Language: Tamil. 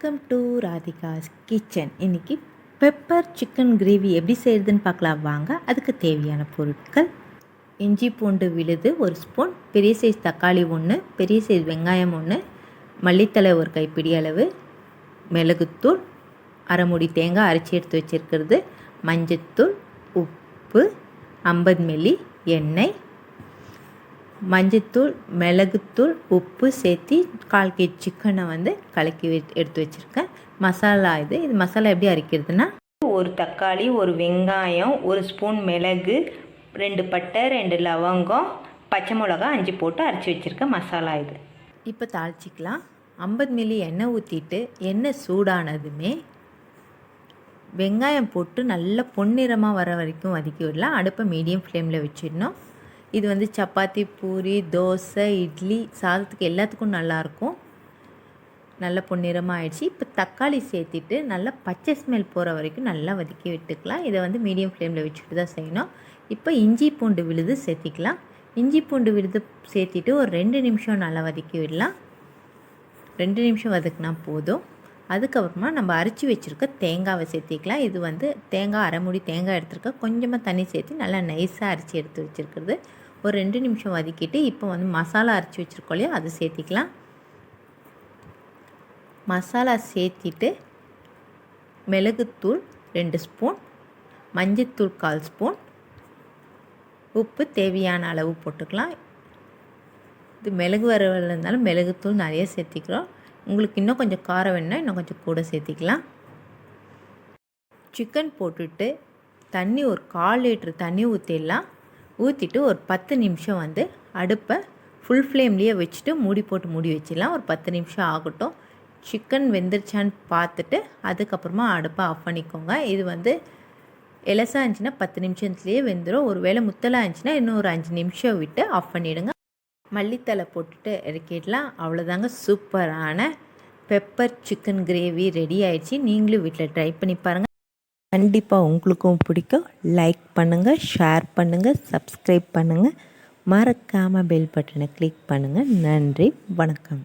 Welcome to Radhika's kitchen. இன்றைக்கி பெப்பர் சிக்கன் கிரேவி எப்படி செய்கிறதுன்னு பார்க்கலாம் வாங்க. அதுக்கு தேவையான பொருட்கள்: இஞ்சி பூண்டு விழுது 1 ஸ்பூன், பெரிய சைஸ் தக்காளி 1, பெரிய சைஸ் வெங்காயம் 1, மல்லித்தலை 1 கைப்பிடி அளவு, மிளகுத்தூள், அரை மூடி தேங்காய் அரைச்சி எடுத்து வச்சுருக்கிறது, மஞ்சத்தூள், உப்பு, 50 மில்லி எண்ணெய், மஞ்சத்தூள், மிளகுத்தூள், உப்பு சேர்த்து 1/4 kg சிக்கனை கலக்கி எடுத்து வச்சுருக்கேன். மசாலா இது மசாலா எப்படி அரைக்கிறதுனா, 1 தக்காளி, 1 வெங்காயம், 1 ஸ்பூன் மிளகு, 2 பட்டை, 2 லவங்கம், பச்சை மிளகா 5 போட்டு அரைச்சி வச்சுருக்கேன் மசாலா இது. இப்போ தாளிச்சிக்கலாம். 50 மில்லி எண்ணெய் ஊற்றிட்டு எண்ணெய் சூடானதுமே வெங்காயம் போட்டு நல்லா பொன்னிறமாக வர வரைக்கும் வதக்கி விடலாம். அடுப்பை மீடியம் ஃப்ளேமில் வச்சிடணும். இது சப்பாத்தி, பூரி, தோசை, இட்லி, சாதத்துக்கு எல்லாத்துக்கும் நல்லாயிருக்கும். நல்லா பொன்னிறமாக ஆயிடுச்சு. இப்போ தக்காளி சேர்த்திட்டு நல்லா பச்சை ஸ்மெல் போகிற வரைக்கும் நல்லா வதக்கி விட்டுக்கலாம். இதை மீடியம் ஃப்ளேமில் வச்சுட்டு தான் செய்யணும். இப்போ இஞ்சி பூண்டு விழுது சேர்த்திக்கலாம். இஞ்சி பூண்டு விழுது சேர்த்திட்டு ஒரு 2 நிமிஷம் நல்லா வதக்கி விடலாம். 2 நிமிஷம் வதக்கினா போதும். அதுக்கப்புறமா நம்ம அரைச்சி வச்சுருக்க தேங்காவை சேர்த்திக்கலாம். இது தேங்காய் அரை மூடி தேங்காய் எடுத்துருக்கேன். கொஞ்சமாக தண்ணி சேர்த்து நல்லா நைஸாக அரைச்சி எடுத்து வச்சுருக்கிறது. ஒரு 2 நிமிஷம் வதக்கிட்டு இப்போ மசாலா அரைச்சி வச்சுருக்கோம் இல்லையா, அதை சேர்த்திக்கலாம். மசாலா சேர்த்திட்டு மிளகுத்தூள் 2 ஸ்பூன், மஞ்சத்தூள் 1/4 ஸ்பூன், உப்பு தேவையான அளவு போட்டுக்கலாம். இது மிளகு வறுவல் இருந்தாலும் மிளகுத்தூள் நிறைய சேர்த்திக்கிறோம். உங்களுக்கு இன்னும் கொஞ்சம் காரம் வேணுன்னா இன்னும் கொஞ்சம் கூட சேர்த்திக்கலாம். சிக்கன் போட்டுட்டு தண்ணி ஒரு 1/4 லிட்டர் தண்ணி ஊற்றிடலாம். ஊற்றிட்டு ஒரு 10 நிமிஷம் அடுப்பை ஃபுல் ஃப்ளேம்லேயே வச்சுட்டு மூடி போட்டு மூடி வச்சிடலாம். ஒரு 10 நிமிஷம் ஆகட்டும். சிக்கன் வெந்துருச்சான்னு பார்த்துட்டு அதுக்கப்புறமா அடுப்பை ஆஃப் பண்ணிக்கோங்க. இது எலசாக இருந்துச்சுன்னா 10 நிமிஷத்துலேயே வெந்துடும். ஒரு வேளை முத்தலாக இருந்துச்சுன்னா இன்னும் ஒரு 5 நிமிஷம் விட்டு ஆஃப் பண்ணிவிடுங்க. மல்லித்தலை போட்டுட்டு இறக்கிடலாம். அவ்வளோதாங்க, சூப்பரான பெப்பர் சிக்கன் கிரேவி ரெடி ஆயிடுச்சு. நீங்களும் வீட்டில் ட்ரை பண்ணி பாருங்கள். கண்டிப்பாக உங்களுக்கும் பிடிக்கும். லைக் பண்ணுங்கள், ஷேர் பண்ணுங்கள், சப்ஸ்கிரைப் பண்ணுங்கள். மறக்காமல் பெல் பட்டனை கிளிக் பண்ணுங்கள். நன்றி, வணக்கம்.